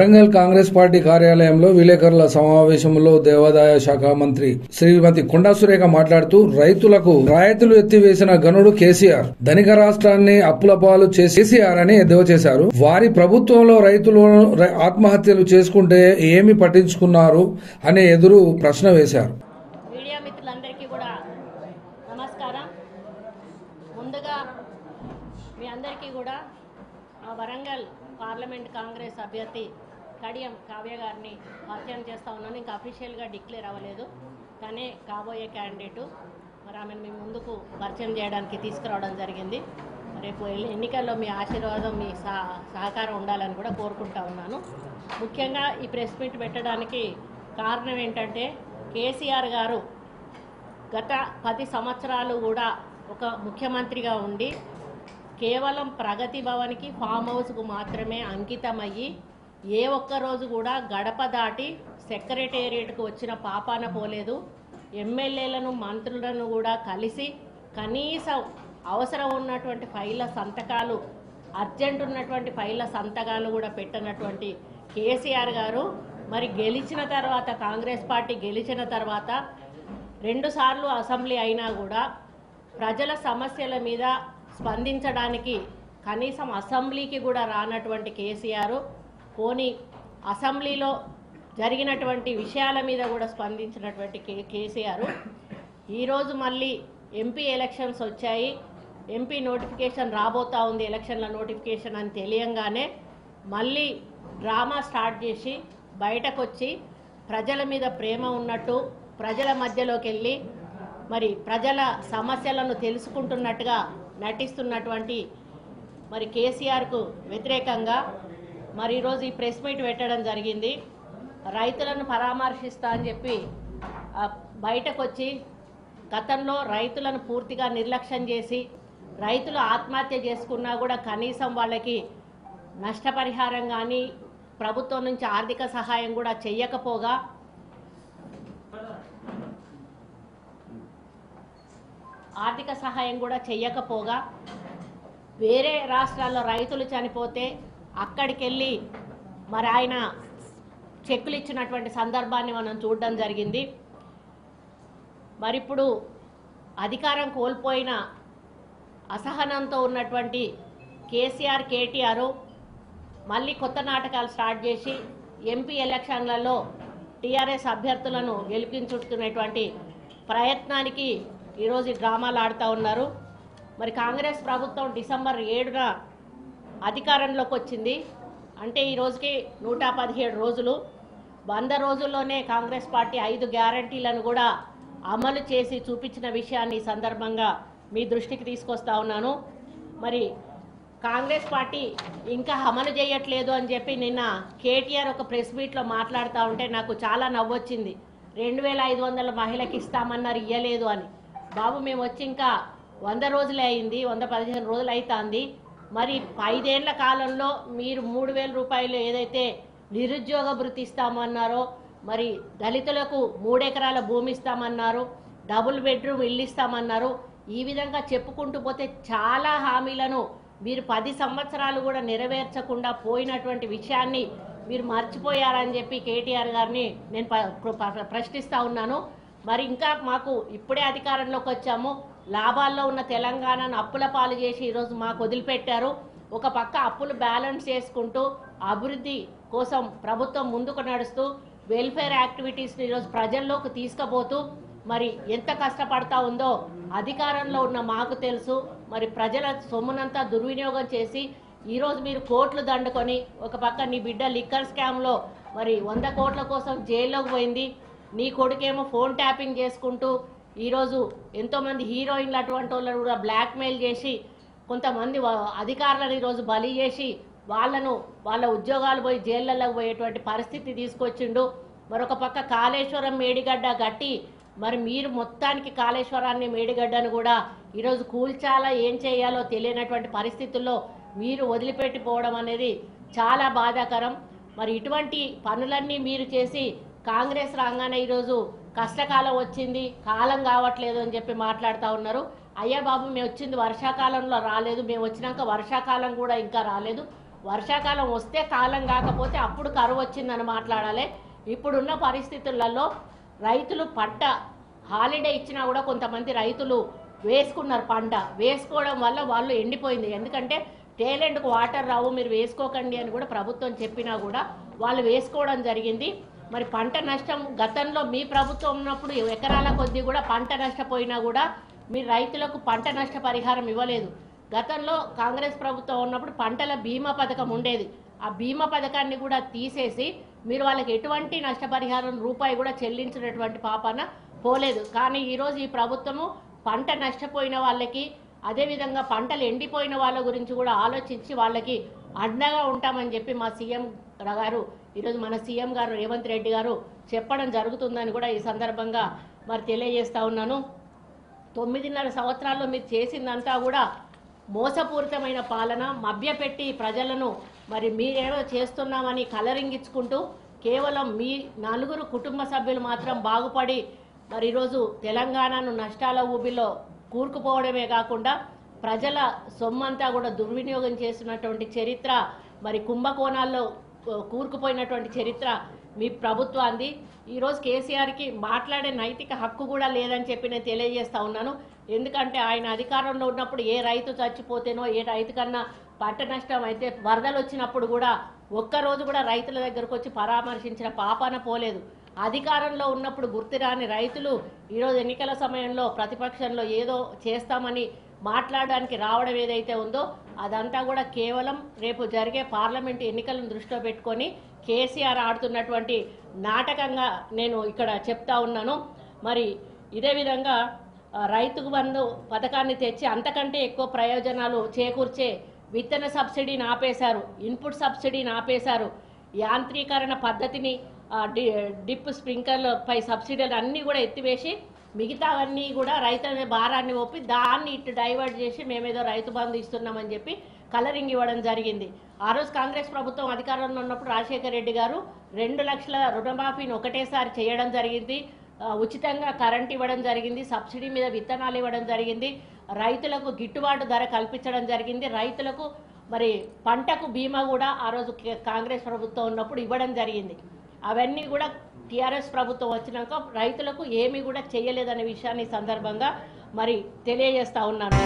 Warangal Congress party కార్యాలయంలో విలేకరుల సమావేశంలో దేవాదాయ శాఖ మంత్రి శ్రీమతి కొండా సురేఖ మాట్లాడుతూ రైతులకు రాయితీలు ఎత్తివేసిన గనుడు కేసీఆర్, ధనిక రాష్ట్రాన్ని అప్పుల పాలు చేసి కేసీఆర్ అని ఎద్దేవా చేశారు. వారి ప్రభుత్వంలో రైతులు ఆత్మహత్యలు చేసుకుంటే ఏమి పట్టించుకున్నారు అనే ఎదురు ప్రశ్న వేశారు. మీడియా మిత్రులందరికీ కూడా నమస్కారం. ముందుగా మీ అందరికీ కూడా వరంగల్ పార్లమెంట్ కాంగ్రెస్ అభ్యర్థి కడియం కావ్య గారిని పరిచయం చేస్తూ ఉన్నాను. ఇంకా అఫీషియల్గా డిక్లేర్ అవ్వలేదు, కానీ కాబోయే క్యాండిడేటు. మరి ఆమెను మీ ముందుకు పరిచయం చేయడానికి తీసుకురావడం జరిగింది. రేపు ఎన్నికల్లో మీ ఆశీర్వాదం, మీ సహకారం ఉండాలని కూడా కోరుకుంటా ఉన్నాను. ముఖ్యంగా ఈ ప్రెస్ మీట్ పెట్టడానికి కారణం ఏంటంటే, కేసీఆర్ గారు గత 10 సంవత్సరాలు కూడా ఒక ముఖ్యమంత్రిగా ఉండి కేవలం ప్రగతి భవన్కి, ఫామ్ హౌస్కు మాత్రమే అంకితమయ్యి ఏ ఒక్కరోజు కూడా గడప దాటి సెక్రటేరియట్కు వచ్చిన పాపాన పోలేదు. ఎమ్మెల్యేలను, మంత్రులను కూడా కలిసి కనీసం అవసరం ఉన్నటువంటి ఫైళ్ళ సంతకాలు, అర్జెంట్ ఉన్నటువంటి ఫైళ్ళ సంతకాలు కూడా పెట్టనటువంటి కేసీఆర్ గారు మరి గెలిచిన తర్వాత, కాంగ్రెస్ పార్టీ గెలిచిన తర్వాత 2 సార్లు అసెంబ్లీ అయినా కూడా ప్రజల సమస్యల మీద స్పందించడానికి కనీసం అసెంబ్లీకి కూడా రానటువంటి కేసీఆర్ పోనీ అసెంబ్లీలో జరిగినటువంటి విషయాల మీద కూడా స్పందించినటువంటి కేసీఆర్ ఈరోజు మళ్ళీ ఎంపీ ఎలక్షన్స్ వచ్చాయి, ఎంపీ నోటిఫికేషన్ రాబోతా ఉంది, ఎలక్షన్ల నోటిఫికేషన్ అని తెలియంగానే మళ్ళీ డ్రామా స్టార్ట్ చేసి బయటకు వచ్చి ప్రజల మీద ప్రేమ ఉన్నట్టు ప్రజల మధ్యలోకి వెళ్ళి మరి ప్రజల సమస్యలను తెలుసుకుంటున్నట్టుగా నటిస్తున్నటువంటి మరి కేసీఆర్కు వ్యతిరేకంగా మరి ఈరోజు ఈ ప్రెస్ మీట్ పెట్టడం జరిగింది. రైతులను పరామర్శిస్తా అని చెప్పి బయటకు వచ్చి గతంలో రైతులను పూర్తిగా నిర్లక్ష్యం చేసి రైతులు ఆత్మహత్య చేసుకున్నా కూడా కనీసం వాళ్ళకి నష్టపరిహారం కానీ ప్రభుత్వం నుంచి ఆర్థిక సహాయం కూడా చెయ్యకపోగా వేరే రాష్ట్రాల్లో రైతులు చనిపోతే అక్కడికి వెళ్ళి మరి ఆయన చెక్కులు ఇచ్చినటువంటి సందర్భాన్ని మనం చూడడం జరిగింది. మరి ఇప్పుడు అధికారం కోల్పోయిన అసహనంతో ఉన్నటువంటి కేసీఆర్, కేటీఆర్ మళ్ళీ కొత్త నాటకాలు స్టార్ట్ చేసి ఎంపీ ఎలక్షన్లలో టీఆర్ఎస్ అభ్యర్థులను గెలిపించుకునేటువంటి ప్రయత్నానికి ఈరోజు డ్రామాలు ఆడుతూ ఉన్నారు. మరి కాంగ్రెస్ ప్రభుత్వం డిసెంబర్ 7న అధికారంలోకి వచ్చింది అంటే ఈ రోజుకి 117 రోజులు. 100 రోజుల్లోనే కాంగ్రెస్ పార్టీ 5 గ్యారంటీలను కూడా అమలు చేసి చూపించిన విషయాన్ని ఈ సందర్భంగా మీ దృష్టికి తీసుకొస్తా ఉన్నాను. మరి కాంగ్రెస్ పార్టీ ఇంకా అమలు చేయట్లేదు అని చెప్పి నిన్న కేటీఆర్ ఒక ప్రెస్ మీట్లో మాట్లాడుతూ ఉంటే నాకు చాలా నవ్వొచ్చింది. 2500 మహిళకి ఇస్తామన్నారు, ఇయ్యలేదు అని. బాబు, మేము వచ్చి ఇంకా 100 రోజులే అయింది, 115 రోజులు అవుతుంది. మరి 5 ఏళ్ల కాలంలో మీరు 3000 రూపాయలు ఏదైతే నిరుద్యోగ భృతి ఇస్తామన్నారో, మరి దళితులకు 3 ఎకరాల భూమి ఇస్తామన్నారు, డబుల్ బెడ్రూమ్ ఇల్లు ఇస్తామన్నారు, ఈ విధంగా చెప్పుకుంటూ పోతే చాలా హామీలను మీరు 10 సంవత్సరాలు కూడా నెరవేర్చకుండా పోయినటువంటి విషయాన్ని మీరు మర్చిపోయారని చెప్పి కేటీఆర్ గారిని నేను ప్రశ్నిస్తూ ఉన్నాను. మరి ఇంకా మాకు ఇప్పుడే అధికారంలోకి వచ్చాము, లాభాల్లో ఉన్న తెలంగాణను అప్పుల పాలు చేసి ఈరోజు మాకు వదిలిపెట్టారు. ఒక పక్క అప్పులు బ్యాలెన్స్ చేసుకుంటూ అభివృద్ధి కోసం ప్రభుత్వం ముందుకు నడుస్తూ వెల్ఫేర్ యాక్టివిటీస్ని ఈరోజు ప్రజల్లోకి తీసుకుపోతూ మరి ఎంత కష్టపడతా ఉందో అధికారంలో ఉన్న మాకు తెలుసు. మరి ప్రజల సొమ్మునంతా దుర్వినియోగం చేసి ఈరోజు మీరు కోట్లు దండుకొని ఒక పక్క నీ బిడ్డ లిక్కర్ స్కామ్లో మరి 100 కోట్ల కోసం జైల్లోకి పోయింది, నీ కొడుకేమో ఫోన్ ట్యాపింగ్ చేసుకుంటూ ఈరోజు ఎంతోమంది హీరోయిన్లు అటువంటి వాళ్ళను కూడా బ్లాక్మెయిల్ చేసి కొంతమంది అధికారులను ఈరోజు బలి చేసి వాళ్ళ ఉద్యోగాలు పోయి జైళ్ళలోకి పోయేటువంటి పరిస్థితి తీసుకొచ్చిండు. మరొక పక్క కాళేశ్వరం మేడిగడ్డ కట్టి మరి మీరు మొత్తానికి కాళేశ్వరాన్ని, మేడిగడ్డను కూడా ఈరోజు కూల్చాలా, ఏం చేయాలో తెలియనటువంటి పరిస్థితుల్లో మీరు వదిలిపెట్టిపోవడం అనేది చాలా బాధాకరం. మరి ఇటువంటి పనులన్నీ మీరు చేసి కాంగ్రెస్ రాగానే ఈరోజు కష్టకాలం వచ్చింది, కాలం కావట్లేదు అని చెప్పి మాట్లాడుతూ ఉన్నారు. అయ్యా బాబు, మేము వచ్చింది వర్షాకాలంలో రాలేదు, మేము వచ్చినాక వర్షాకాలం కూడా ఇంకా రాలేదు, వర్షాకాలం వస్తే కాలం కాకపోతే అప్పుడు కరువు వచ్చిందని మాట్లాడాలి. ఇప్పుడున్న పరిస్థితులలో రైతులు పంట హాలిడే ఇచ్చినా కూడా కొంతమంది రైతులు వేసుకున్నారు. పంట వేసుకోవడం వల్ల వాళ్ళు ఎండిపోయింది. ఎందుకంటే టేలెంట్కు వాటర్ రావు, మీరు వేసుకోకండి అని కూడా ప్రభుత్వం చెప్పినా కూడా వాళ్ళు వేసుకోవడం జరిగింది. మరి పంట నష్టం గతంలో మీ ప్రభుత్వం ఉన్నప్పుడు ఎకరాల కొద్దీ కూడా పంట నష్టపోయినా కూడా మీ రైతులకు పంట నష్ట పరిహారం ఇవ్వలేదు. గతంలో కాంగ్రెస్ ప్రభుత్వం ఉన్నప్పుడు పంటల బీమా పథకం ఉండేది. ఆ బీమా పథకాన్ని కూడా తీసేసి మీరు వాళ్ళకి ఎటువంటి నష్టపరిహారం రూపాయి కూడా చెల్లించినటువంటి పాపాన పోలేదు. కానీ ఈరోజు ఈ ప్రభుత్వము పంట నష్టపోయిన వాళ్ళకి, అదేవిధంగా పంటలు ఎండిపోయిన వాళ్ళ గురించి కూడా ఆలోచించి వాళ్ళకి అండగా ఉంటామని చెప్పి మా సీఎం గారు ఈరోజు మన సీఎం గారు రేవంత్ రెడ్డి గారు చెప్పడం జరుగుతుందని కూడా ఈ సందర్భంగా మరి తెలియజేస్తా ఉన్నాను. 9.5 సంవత్సరాల్లో మీరు చేసిందంతా కూడా మోసపూరితమైన పాలన, మభ్యపెట్టి ప్రజలను మరి మీరేమో చేస్తున్నామని కలరింగించుకుంటూ కేవలం మీ 4 కుటుంబ సభ్యులు మాత్రం బాగుపడి మరి ఈరోజు తెలంగాణను నష్టాల ఊబిలో కూరుకుపోవడమే కాకుండా ప్రజల సొమ్మంతా కూడా దుర్వినియోగం చేసినటువంటి చరిత్ర, మరి కుంభకోణాల్లో కూరుకుపోయినటువంటి చరిత్ర మీ ప్రభుత్వాన్ని. ఈరోజు కేసీఆర్కి మాట్లాడే నైతిక హక్కు కూడా లేదని చెప్పి నేను తెలియజేస్తా ఉన్నాను. ఎందుకంటే ఆయన అధికారంలో ఉన్నప్పుడు ఏ రైతు చచ్చిపోతేనో, ఏ రైతు కన్నా పంట నష్టం అయితే, వరదలు వచ్చినప్పుడు కూడా ఒక్కరోజు కూడా రైతుల దగ్గరకు వచ్చి పరామర్శించిన పాపాన పోలేదు. అధికారంలో ఉన్నప్పుడు గుర్తురాని రైతులు ఈరోజు ఎన్నికల సమయంలో ప్రతిపక్షంలో ఏదో చేస్తామని మాట్లాడడానికి రావడం ఏదైతే ఉందో అదంతా కూడా కేవలం రేపు జరిగే పార్లమెంటు ఎన్నికలను దృష్టిలో పెట్టుకొని కేసీఆర్ ఆడుతున్నటువంటి నాటకంగా నేను ఇక్కడ చెప్తా ఉన్నాను. మరి ఇదే విధంగా రైతుకు బంధు పథకాన్ని తెచ్చి అంతకంటే ఎక్కువ ప్రయోజనాలు చేకూర్చే విత్తన సబ్సిడీని ఆపేశారు, ఇన్పుట్ సబ్సిడీని ఆపేశారు, యాంత్రీకరణ పద్ధతిని, డిప్ స్ప్రింక్లర్ పై సబ్సిడీలు అన్నీ కూడా ఎత్తివేసి మిగతావన్నీ కూడా రైతుల భారాన్ని ఒప్పి దాన్ని ఇటు డైవర్ట్ చేసి మేమేదో రైతు బంధు ఇస్తున్నామని చెప్పి కలరింగ్ ఇవ్వడం జరిగింది. ఆ రోజు కాంగ్రెస్ ప్రభుత్వం అధికారంలో ఉన్నప్పుడు రాజశేఖర్ రెడ్డి గారు 2 లక్షల రుణమాఫీని ఒకటేసారి చేయడం జరిగింది. ఉచితంగా కరెంట్ ఇవ్వడం జరిగింది, సబ్సిడీ మీద విత్తనాలు ఇవ్వడం జరిగింది, రైతులకు గిట్టుబాటు ధర కల్పించడం జరిగింది, రైతులకు మరి పంటకు బీమా కూడా ఆ రోజు కాంగ్రెస్ ప్రభుత్వం ఉన్నప్పుడు ఇవ్వడం జరిగింది. అవన్నీ కూడా టీఆర్ఎస్ ప్రభుత్వం వచ్చినాక రైతులకు ఏమీ కూడా చేయలేదనే విషయాన్ని సందర్భంగా మరి తెలియజేస్తా ఉన్నాను.